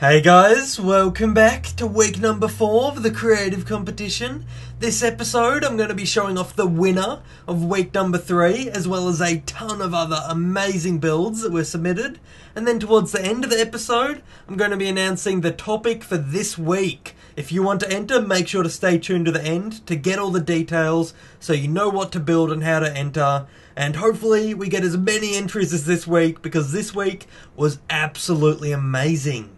Hey guys, welcome back to week number 4 of the creative competition. This episode I'm going to be showing off the winner of week number 3 as well as a ton of other amazing builds that were submitted. And then towards the end of the episode I'm going to be announcing the topic for this week. If you want to enter, make sure to stay tuned to the end to get all the details so you know what to build and how to enter. And hopefully we get as many entries as this week because this week was absolutely amazing.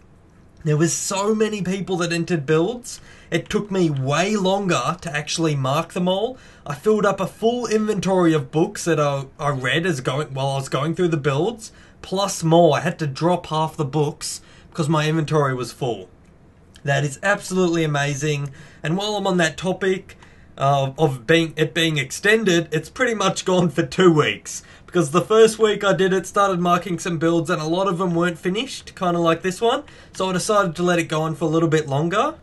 There was so many people that entered builds, it took me way longer to actually mark them all. I filled up a full inventory of books that I read while I was going through the builds, plus more. I had to drop half the books because my inventory was full. That is absolutely amazing. And while I'm on that topic of it being extended, it's pretty much gone for 2 weeks. Because the first week I did it, started marking some builds and a lot of them weren't finished, kind of like this one. So I decided to let it go on for a little bit longer.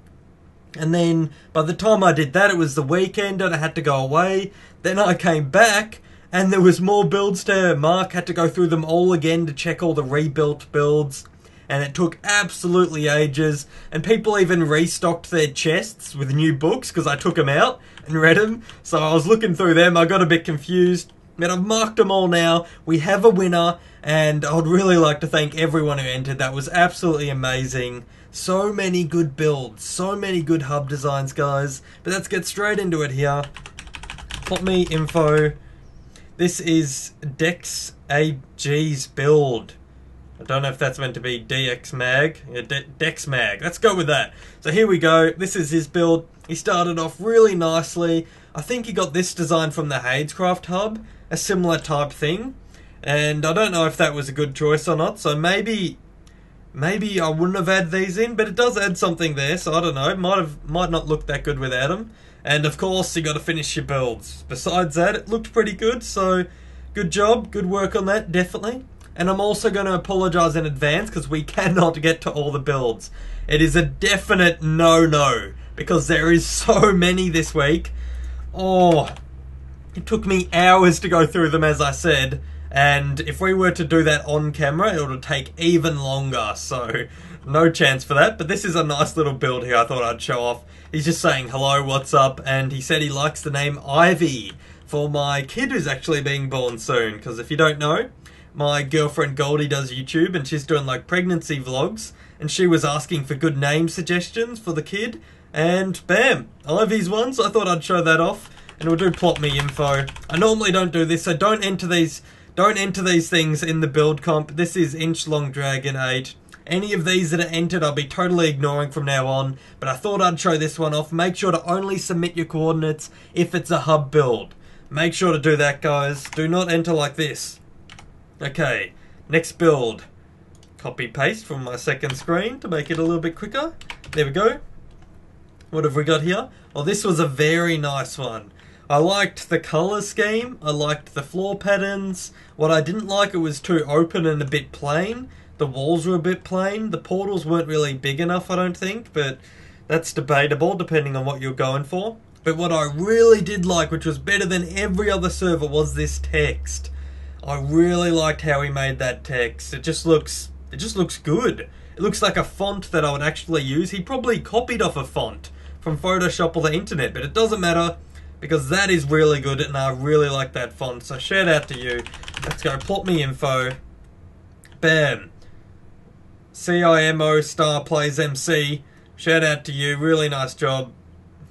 And then by the time I did that, it was the weekend and I had to go away. Then I came back and there was more builds to mark. Had to go through them all again to check all the rebuilt builds. And it took absolutely ages. And people even restocked their chests with new books because I took them out and read them. So I was looking through them. I got a bit confused. But I've marked them all now. We have a winner, and I would really like to thank everyone who entered. That was absolutely amazing. So many good builds, so many good hub designs, guys. But let's get straight into it here. Plot me info. This is Dex AG's build. I don't know if that's meant to be DX Mag. Yeah, Dex Mag. Let's go with that. So here we go. This is his build. He started off really nicely. I think he got this design from the Hadescraft hub. A similar type thing. And I don't know if that was a good choice or not. So maybe I wouldn't have added these in. But it does add something there. So I don't know. Might not look that good without them. And of course you got to finish your builds. Besides that, it looked pretty good. So good job. Good work on that. Definitely. And I'm also going to apologise in advance because we cannot get to all the builds. It is a definite no-no because there is so many this week. Oh, it took me hours to go through them, as I said. And if we were to do that on camera, it would take even longer. So no chance for that. But this is a nice little build here I thought I'd show off. He's just saying, hello, what's up? And he said he likes the name Ivy for my kid who's actually being born soon. Because if you don't know, my girlfriend Goldie does YouTube and she's doing like pregnancy vlogs and she was asking for good name suggestions for the kid and bam, Ivy's one, so I thought I'd show that off and we'll do plot me info. I normally don't do this, so don't enter these things in the build comp. This is inch long dragon 8. Any of these that are entered I'll be totally ignoring from now on, but I thought I'd show this one off. Make sure to only submit your coordinates if it's a hub build. Make sure to do that, guys. Do not enter like this. Okay, next build. Copy paste from my second screen to make it a little bit quicker. There we go. What have we got here? Well, this was a very nice one. I liked the colour scheme. I liked the floor patterns. What I didn't like, it was too open and a bit plain. The walls were a bit plain. The portals weren't really big enough, I don't think, but that's debatable depending on what you're going for. But what I really did like, which was better than every other server, was this text. I really liked how he made that text. It just looks good. It looks like a font that I would actually use. He probably copied off a font from Photoshop or the internet, but it doesn't matter because that is really good and I really like that font. So shout out to you. Let's go plot me info. Bam. CIMO star plays MC. Shout out to you. Really nice job.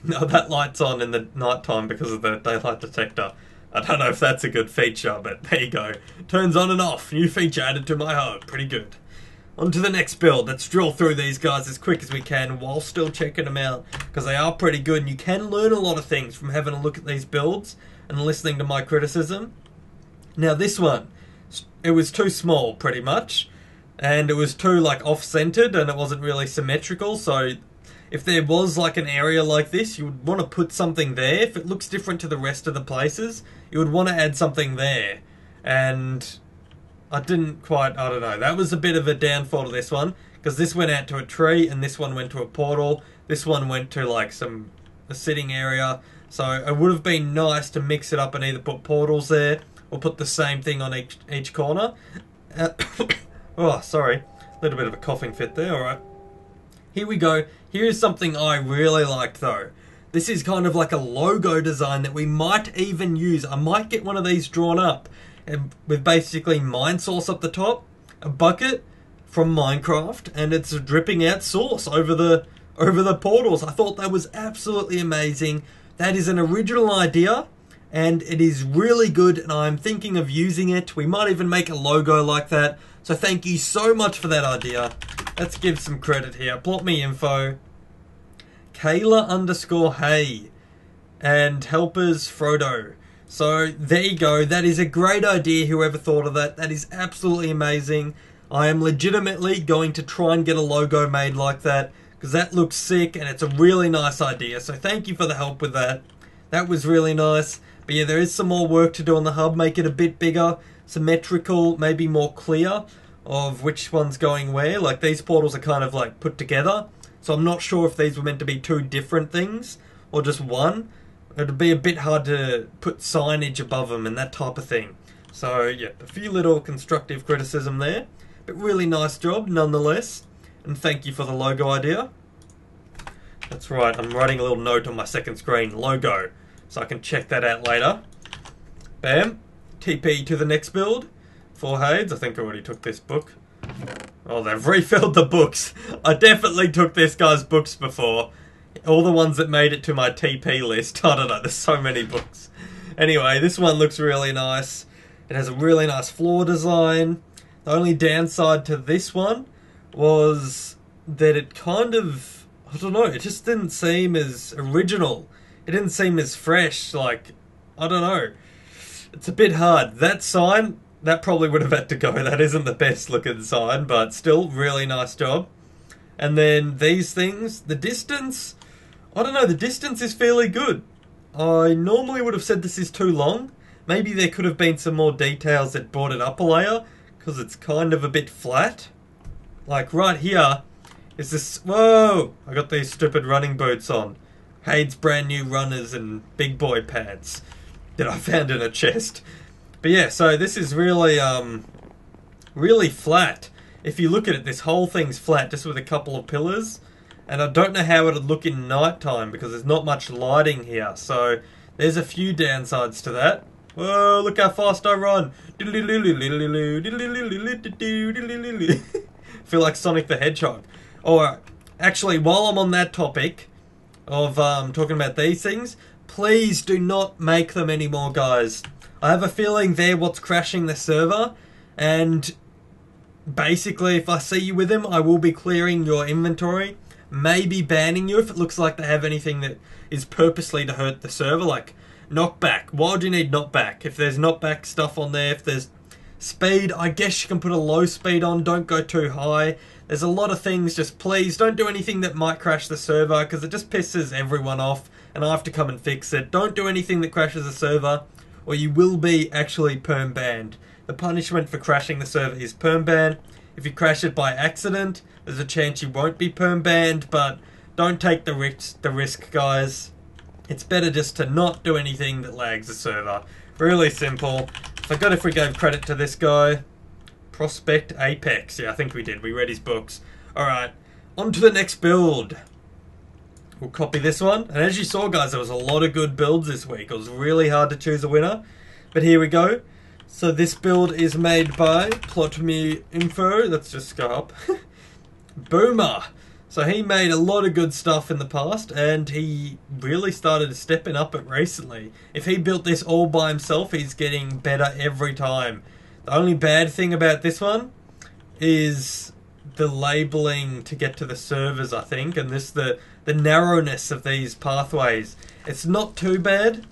No, that light's on in the night time because of the daylight detector. I don't know if that's a good feature, but there you go. Turns on and off. New feature added to my home. Pretty good. On to the next build. Let's drill through these guys as quick as we can while still checking them out because they are pretty good and you can learn a lot of things from having a look at these builds and listening to my criticism. Now this one, it was too small pretty much and it was too like off-centered and it wasn't really symmetrical, so if there was like an area like this, you would want to put something there. If it looks different to the rest of the places, you would want to add something there. And I don't know. That was a bit of a downfall to this one. Because this went out to a tree and this one went to a portal. This one went to like a sitting area. So it would have been nice to mix it up and either put portals there or put the same thing on each corner. Oh, sorry. A little bit of a coughing fit there, alright. Here we go. Here's something I really liked though. This is kind of like a logo design that we might even use. I might get one of these drawn up and with basically mine sauce up the top, a bucket from Minecraft, and it's dripping out sauce over the portals. I thought that was absolutely amazing. That is an original idea, and it is really good, and I'm thinking of using it. We might even make a logo like that. So thank you so much for that idea. Let's give some credit here. Plot me info. Kayla_hey and helpers Frodo. So there you go. That is a great idea, whoever thought of that. That is absolutely amazing. I am legitimately going to try and get a logo made like that, because that looks sick and it's a really nice idea. So thank you for the help with that. That was really nice. But yeah, there is some more work to do on the hub. Make it a bit bigger, symmetrical, maybe more clear of which one's going where. Like these portals are kind of like put together. So I'm not sure if these were meant to be two different things or just one. It'd be a bit hard to put signage above them and that type of thing. So yeah, a few little constructive criticism there. But really nice job nonetheless. And thank you for the logo idea. That's right, I'm writing a little note on my second screen, logo, so I can check that out later. Bam. TP to the next build. For Hades, I think I already took this book. Oh, they've refilled the books. I definitely took this guy's books before. All the ones that made it to my TP list. I don't know, there's so many books. Anyway, this one looks really nice. It has a really nice floor design. The only downside to this one was that it kind of, I don't know, it just didn't seem as original. It didn't seem as fresh, like, I don't know. It's a bit hard. That sign, that probably would have had to go. That isn't the best looking sign, but still, really nice job. And then these things, the distance, I don't know, the distance is fairly good. I normally would have said this is too long. Maybe there could have been some more details that brought it up a layer, because it's kind of a bit flat. Like right here is this, whoa, I got these stupid running boots on. Hades brand new runners and big boy pants that I found in a chest. But yeah, so this is really, really flat. If you look at it, this whole thing's flat, just with a couple of pillars. And I don't know how it would look in night time, because there's not much lighting here. So there's a few downsides to that. Whoa, look how fast I run. Feel like Sonic the Hedgehog. Alright, actually, while I'm on that topic of talking about these things, please do not make them anymore, guys. I have a feeling they're what's crashing the server, and basically if I see you with them, I will be clearing your inventory, maybe banning you if it looks like they have anything that is purposely to hurt the server, like knockback. Why do you need knockback? If there's knockback stuff on there, if there's speed, I guess you can put a low speed on, don't go too high. There's a lot of things, just please don't do anything that might crash the server, because it just pisses everyone off and I have to come and fix it. Don't do anything that crashes the server, or you will be actually perm banned. The punishment for crashing the server is perm ban. If you crash it by accident, there's a chance you won't be perm banned, but don't take the risk, guys. It's better just to not do anything that lags the server. Really simple. Forgot if we gave credit to this guy. Prospect Apex. Yeah, I think we did. We read his books. Alright, on to the next build. We'll copy this one. And as you saw, guys, there was a lot of good builds this week. It was really hard to choose a winner. But here we go. So this build is made by Plot Me Info. Let's just go up. Boomer. So he made a lot of good stuff in the past, and he really started stepping up it recently. If he built this all by himself, he's getting better every time. The only bad thing about this one is the labeling to get to the servers, I think, and the narrowness of these pathways. It's not too bad,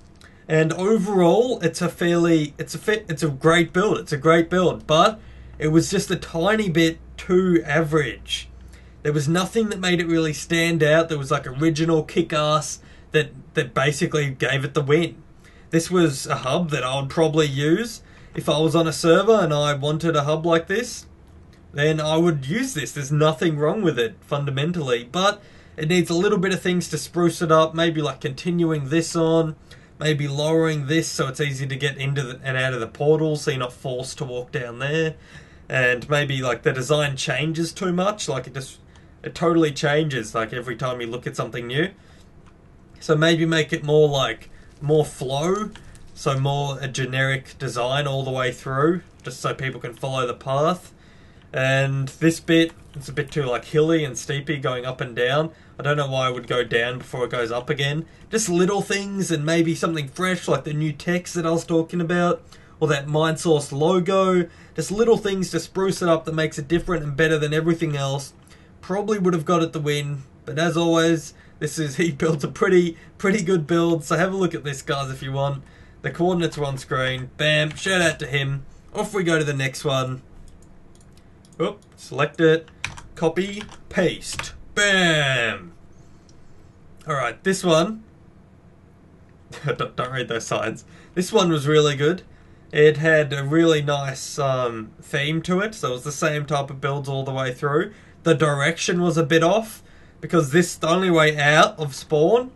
and overall, it's a great build. It's a great build, but it was just a tiny bit too average. There was nothing that made it really stand out. There was like original kick-ass that basically gave it the win. This was a hub that I would probably use if I was on a server and I wanted a hub like this. Then I would use this. There's nothing wrong with it fundamentally, but it needs a little bit of things to spruce it up. Maybe like continuing this on, maybe lowering this so it's easy to get into and out of the portal so you're not forced to walk down there. And maybe like the design changes too much, like it just it totally changes like every time you look at something new. So maybe make it more like more flow, so more a generic design all the way through, just so people can follow the path. And this bit, it's a bit too like hilly and steepy going up and down. I don't know why it would go down before it goes up again. Just little things, and maybe something fresh like the new text that I was talking about, or that MineSource logo. Just little things to spruce it up that makes it different and better than everything else. Probably would have got it the win, but as always, he built a pretty good build. So have a look at this, guys, if you want. The coordinates are on screen. Bam, shout out to him. Off we go to the next one. Oop, select it, copy, paste, bam. Alright, this one, don't read those signs. This one was really good. It had a really nice theme to it, so it was the same type of builds all the way through. The direction was a bit off, because the only way out of spawn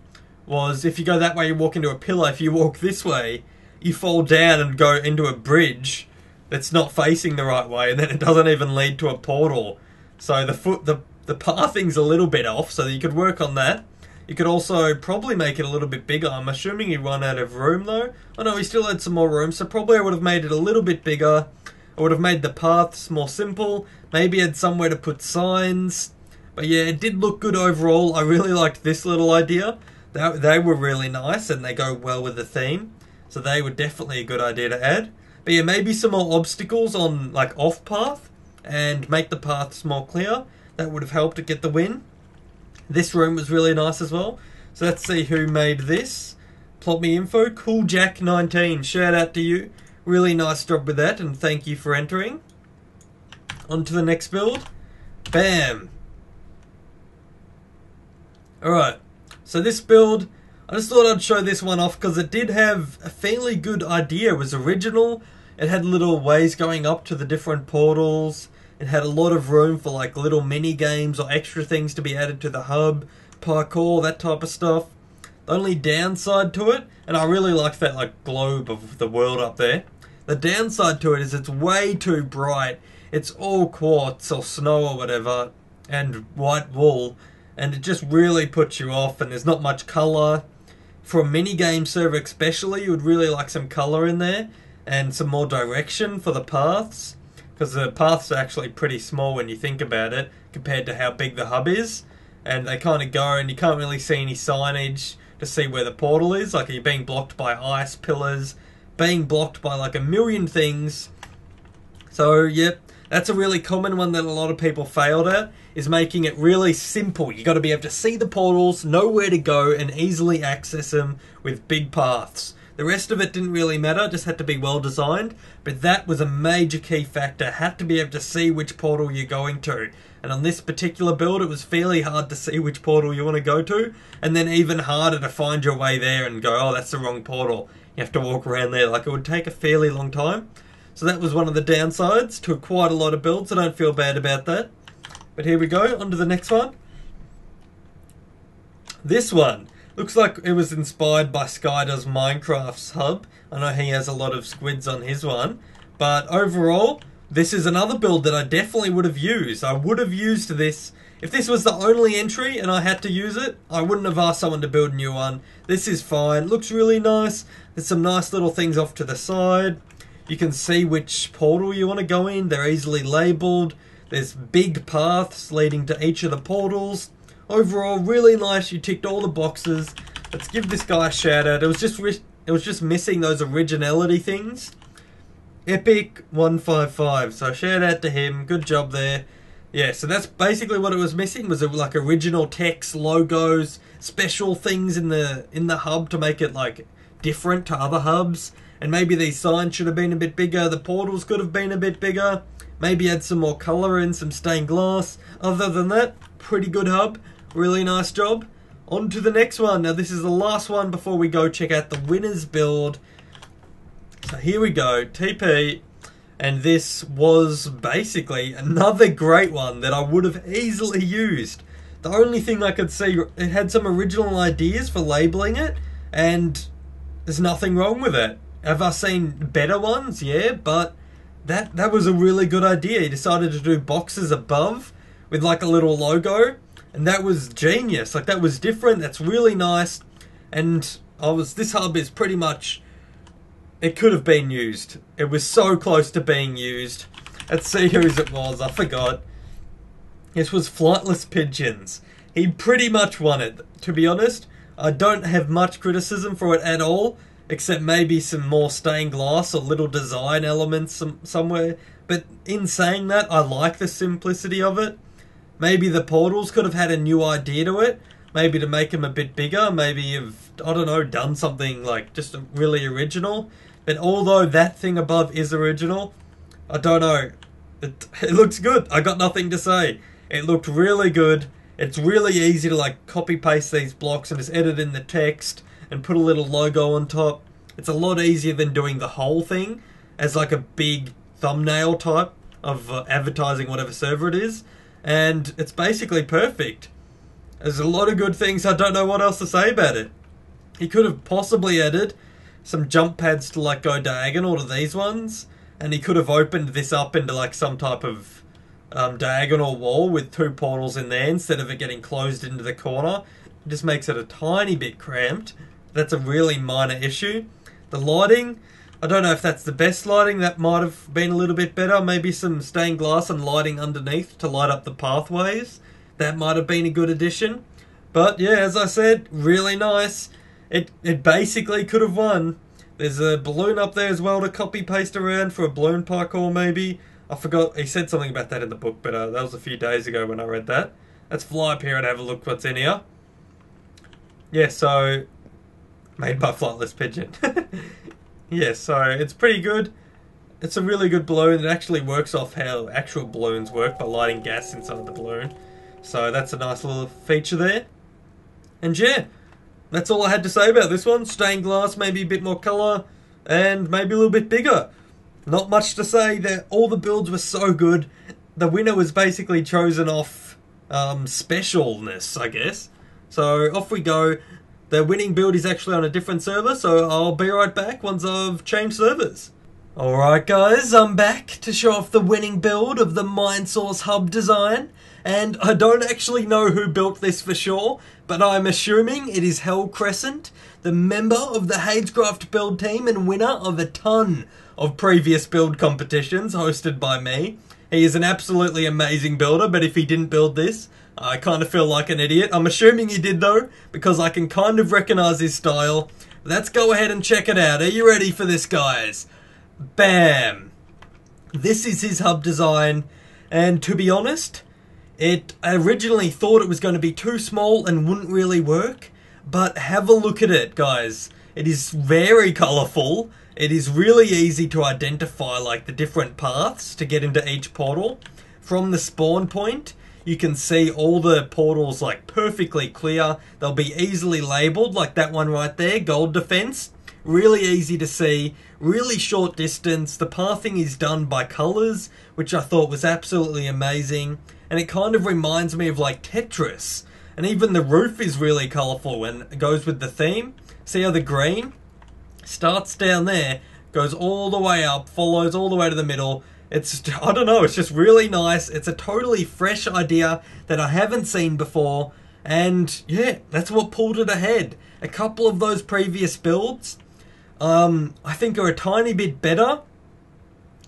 was if you go that way you walk into a pillar. If you walk this way, you fall down and go into a bridge that's not facing the right way, and then it doesn't even lead to a portal. So the pathing's a little bit off, so you could work on that. You could also probably make it a little bit bigger. I'm assuming he run out of room though. Oh no, he still had some more room, so probably I would have made it a little bit bigger. I would have made the paths more simple, maybe had somewhere to put signs. But yeah, it did look good overall. I really liked this little idea. They were really nice, and they go well with the theme. So they were definitely a good idea to add. But yeah, maybe some more obstacles on like off path and make the paths more clear. That would have helped to get the win. This room was really nice as well. So let's see who made this. Plot me info, CoolJack19. Shout out to you. Really nice job with that, and thank you for entering. On to the next build. Bam. Alright, so this build, I just thought I'd show this one off because it did have a fairly good idea. It was original. It had little ways going up to the different portals. It had a lot of room for like little mini games or extra things to be added to the hub, parkour, that type of stuff. The only downside to it, and I really like that like globe of the world up there. The downside to it is it's way too bright. It's all quartz or snow or whatever, and white wool, and it just really puts you off, and there's not much colour. For a mini game server especially, you would really like some colour in there, and some more direction for the paths, because the paths are actually pretty small when you think about it, compared to how big the hub is, and they kind of go, and you can't really see any signage to see where the portal is. Like, you're being blocked by ice pillars, being blocked by like a million things. So yep, that's a really common one that a lot of people failed at, is making it really simple. You got to be able to see the portals, know where to go, and easily access them with big paths. The rest of it didn't really matter, just had to be well designed, but that was a major key factor. Had to be able to see which portal you're going to. And on this particular build, it was fairly hard to see which portal you want to go to, and then even harder to find your way there and go, oh, that's the wrong portal. You have to walk around there. Like, it would take a fairly long time. So that was one of the downsides to quite a lot of builds. I don't feel bad about that. But here we go, on to the next one. This one looks like it was inspired by Skydoes Minecraft's hub. I know he has a lot of squids on his one. But overall, this is another build that I definitely would have used. I would have used this. If this was the only entry and I had to use it, I wouldn't have asked someone to build a new one. This is fine. Looks really nice. There's some nice little things off to the side. You can see which portal you want to go in. They're easily labelled. There's big paths leading to each of the portals. Overall, really nice. You ticked all the boxes. Let's give this guy a shout out. It was just missing those originality things. Epic 155. So shout out to him. Good job there. Yeah, so that's basically what it was missing. Was like original text, logos, special things in the hub to make it like different to other hubs. And maybe these signs should have been a bit bigger. The portals could have been a bit bigger. Maybe add some more colour in, some stained glass. Other than that, pretty good hub. Really nice job. On to the next one. Now this is the last one before we go check out the winner's build. So here we go, TP. And this was basically another great one that I would have easily used. The only thing I could see, it had some original ideas for labelling it, and there's nothing wrong with it. Have I seen better ones? Yeah, but that was a really good idea. He decided to do boxes above with like a little logo, and that was genius. Like, that was different. That's really nice. And this hub is pretty much, it could have been used. It was so close to being used. Let's see whose it was. I forgot. This was Flightless Pigeons. He pretty much won it. To be honest, I don't have much criticism for it at all, except maybe some more stained glass or little design elements somewhere. But in saying that, I like the simplicity of it. Maybe the portals could have had a new idea to it. Maybe to make them a bit bigger. Maybe have, I don't know, done something like just really original. But although that thing above is original, I don't know. It looks good. I got nothing to say. It looked really good. It's really easy to like copy paste these blocks and just edit in the text and put a little logo on top. It's a lot easier than doing the whole thing as like a big thumbnail type of advertising whatever server it is. And it's basically perfect. There's a lot of good things. I don't know what else to say about it. He could have possibly added some jump pads to like go diagonal to these ones. And he could have opened this up into like some type of diagonal wall with two portals in there instead of it getting closed into the corner. It just makes it a tiny bit cramped. That's a really minor issue. The lighting, I don't know if that's the best lighting. That might have been a little bit better. Maybe some stained glass and lighting underneath to light up the pathways. That might have been a good addition. But yeah, as I said, really nice. It basically could have won. There's a balloon up there as well to copy paste around for a balloon parkour maybe. I forgot, he said something about that in the book, but that was a few days ago when I read that. Let's fly up here and have a look what's in here. Yeah, so, made by Flightless Pigeon. Yeah, so it's pretty good. It's a really good balloon. It actually works off how actual balloons work by lighting gas inside the balloon. So that's a nice little feature there. And yeah, that's all I had to say about this one. Stained glass, maybe a bit more colour, and maybe a little bit bigger. Not much to say. All the builds were so good. The winner was basically chosen off specialness, I guess. So off we go. The winning build is actually on a different server, so I'll be right back once I've changed servers. Alright guys, I'm back to show off the winning build of the MineSource hub design. And I don't actually know who built this for sure, but I'm assuming it is Hell Crescent, the member of the Hadescraft build team and winner of a ton of previous build competitions hosted by me. He is an absolutely amazing builder, but if he didn't build this, I kind of feel like an idiot. I'm assuming he did though, because I can kind of recognize his style. Let's go ahead and check it out. Are you ready for this, guys? Bam! This is his hub design, and to be honest, I originally thought it was going to be too small and wouldn't really work, but have a look at it, guys. It is very colourful. It is really easy to identify like the different paths to get into each portal. From the spawn point, you can see all the portals like perfectly clear. They'll be easily labelled, like that one right there, Gold Defense. Really easy to see, really short distance. The pathing is done by colours, which I thought was absolutely amazing. And it kind of reminds me of like Tetris. And even the roof is really colourful and it goes with the theme. See how the green starts down there, goes all the way up, follows all the way to the middle. It's, I don't know, it's just really nice. It's a totally fresh idea that I haven't seen before. And yeah, that's what pulled it ahead. A couple of those previous builds, I think are a tiny bit better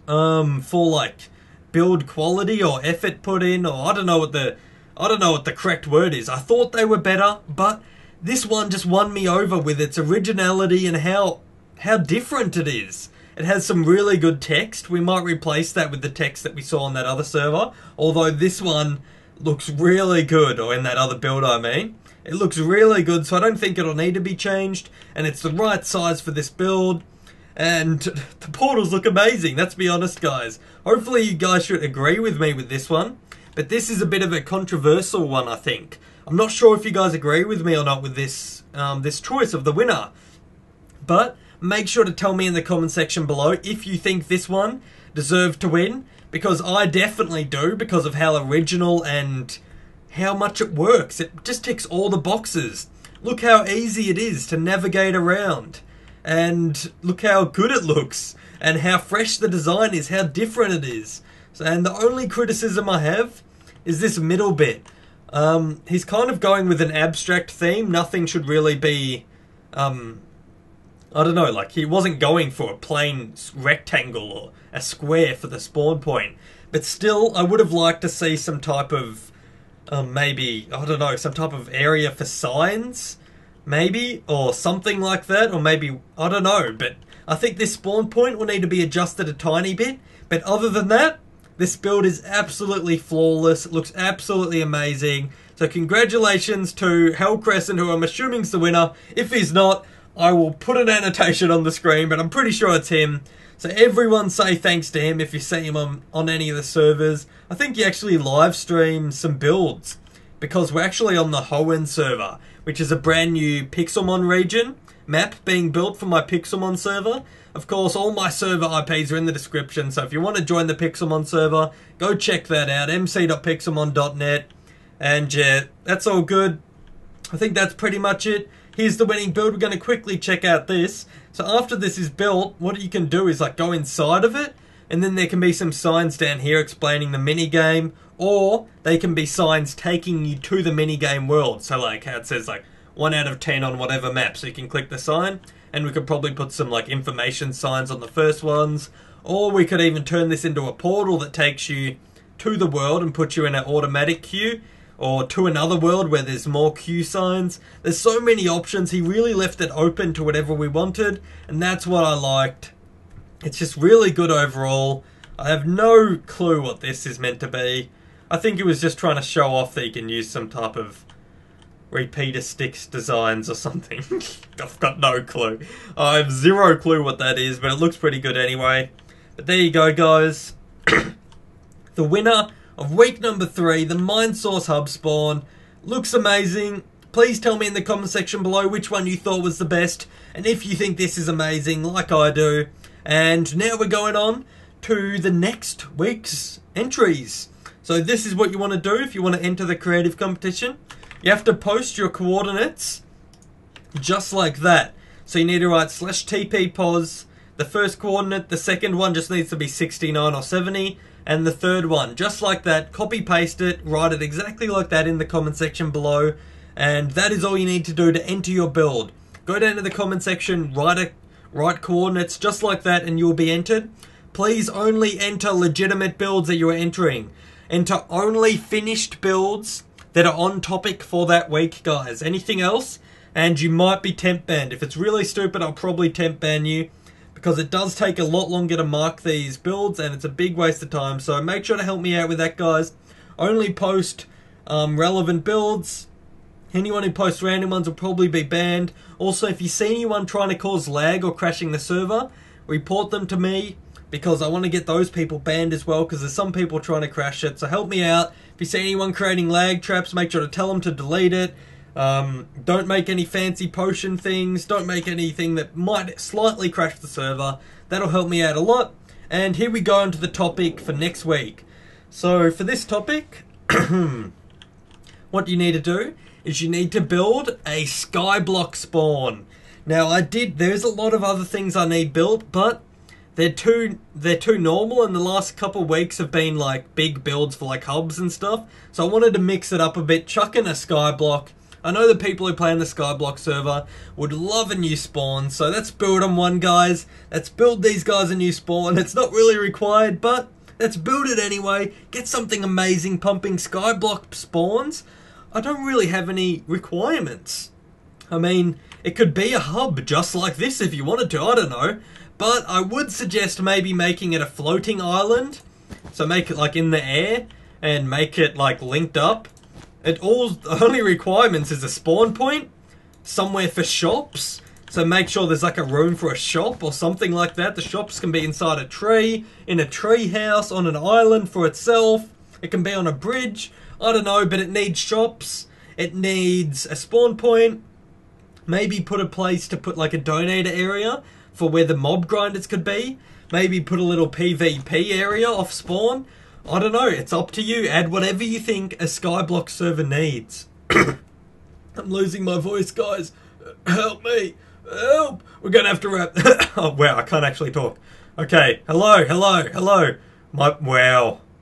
for like build quality or effort put in, or I don't know what the correct word is. I thought they were better, but this one just won me over with its originality and how different it is. It has some really good text. We might replace that with the text that we saw on that other server, although this one looks really good, or in that other build I mean. It looks really good, so I don't think it'll need to be changed, and it's the right size for this build. And the portals look amazing, let's be honest guys. Hopefully you guys should agree with me with this one. But this is a bit of a controversial one, I think. I'm not sure if you guys agree with me or not with this this choice of the winner. But make sure to tell me in the comment section below if you think this one deserved to win. Because I definitely do, because of how original and how much it works. It just ticks all the boxes. Look how easy it is to navigate around. And look how good it looks, and how fresh the design is, how different it is. And the only criticism I have is this middle bit. He's kind of going with an abstract theme. Nothing should really be, I don't know, like he wasn't going for a plain rectangle or a square for the spawn point. But still, I would have liked to see some type of, maybe, I don't know, some type of area for signs, maybe, or something like that, or maybe, I don't know, but I think this spawn point will need to be adjusted a tiny bit. But other than that, this build is absolutely flawless. It looks absolutely amazing. So congratulations to Hell Crescent, who I'm assuming is the winner. If he's not, I will put an annotation on the screen, but I'm pretty sure it's him. So everyone say thanks to him if you see him on any of the servers. I think he actually live streamed some builds, because we're actually on the Hoenn server, which is a brand new Pixelmon region map being built for my Pixelmon server. Of course, all my server IPs are in the description, so if you want to join the Pixelmon server, go check that out, mc.pixelmon.net. And yeah, that's all good. I think that's pretty much it. Here's the winning build. We're going to quickly check out this. So after this is built, what you can do is like go inside of it, and then there can be some signs down here explaining the minigame, or they can be signs taking you to the minigame world. So like how it says like 1 out of 10 on whatever map, so you can click the sign, and we could probably put some like information signs on the first ones, or we could even turn this into a portal that takes you to the world and puts you in an automatic queue, or to another world where there's more queue signs. There's so many options. He really left it open to whatever we wanted, and that's what I liked. It's just really good overall. I have no clue what this is meant to be. I think he was just trying to show off that you can use some type of repeater sticks designs or something. I've got no clue. I have zero clue what that is, but it looks pretty good anyway. But there you go, guys. The winner of week number 3, the MineSource hub spawn. Looks amazing. Please tell me in the comment section below which one you thought was the best, and if you think this is amazing like I do. And now we're going on to the next week's entries. So this is what you want to do if you want to enter the creative competition. You have to post your coordinates just like that. So you need to write /TP-pos, the first coordinate, the second one just needs to be 69 or 70, and the third one, just like that. Copy paste it, write it exactly like that in the comment section below, and that is all you need to do to enter your build. Go down to the comment section, write coordinates just like that, and you'll be entered. Please only enter legitimate builds that you are entering. Enter only finished builds that are on topic for that week, guys. Anything else, and you might be temp banned. If it's really stupid, I'll probably temp ban you, because it does take a lot longer to mark these builds, and it's a big waste of time. So make sure to help me out with that, guys. Only post relevant builds. Anyone who posts random ones will probably be banned. Also, if you see anyone trying to cause lag or crashing the server, report them to me, because I want to get those people banned as well, because there's some people trying to crash it. So help me out. If you see anyone creating lag traps, make sure to tell them to delete it. Don't make any fancy potion things. Don't make anything that might slightly crash the server. That'll help me out a lot. And here we go into the topic for next week. So for this topic, what you need to do is you need to build a skyblock spawn. Now there's a lot of other things I need built, but they're too normal, and the last couple of weeks have been like big builds for like hubs and stuff. So I wanted to mix it up a bit, chuck in a skyblock. I know the people who play on the skyblock server would love a new spawn, so let's build them one, guys. Let's build these guys a new spawn. It's not really required, but let's build it anyway. Get something amazing pumping skyblock spawns. I don't really have any requirements. I mean, it could be a hub just like this if you wanted to, I don't know. But I would suggest maybe making it a floating island. So make it like in the air and make it like linked up. The only requirements is a spawn point, somewhere for shops. So make sure there's like a room for a shop or something like that. The shops can be inside a tree, in a tree house, on an island for itself. It can be on a bridge. I don't know, but it needs shops. It needs a spawn point. Maybe put a place to put like a donator area for where the mob grinders could be. Maybe put a little PvP area off spawn. I don't know, it's up to you. Add whatever you think a skyblock server needs. I'm losing my voice, guys. Help me. Help. We're gonna have to wrap. Oh, wow, I can't actually talk. Okay, hello.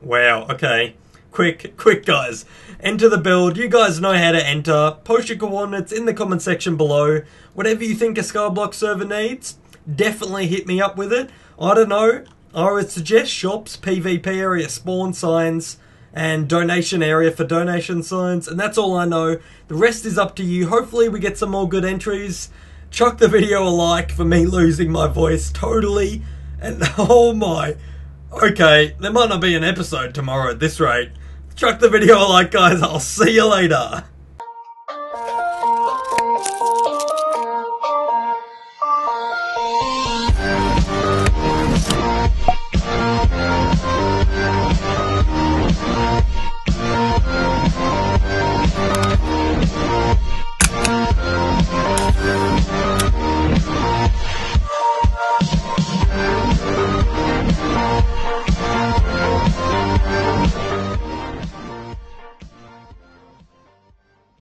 Wow. Okay. quick, guys. Enter the build. You guys know how to enter. Post your coordinates in the comment section below. Whatever you think a Skyblock server needs, definitely hit me up with it. I don't know. I would suggest shops, PvP area, spawn signs, and donation area for donation signs. And that's all I know. The rest is up to you. Hopefully we get some more good entries. Chuck the video a like for me losing my voice totally. And oh my. Okay, there might not be an episode tomorrow at this rate. Chuck the video a like, guys. I'll see you later.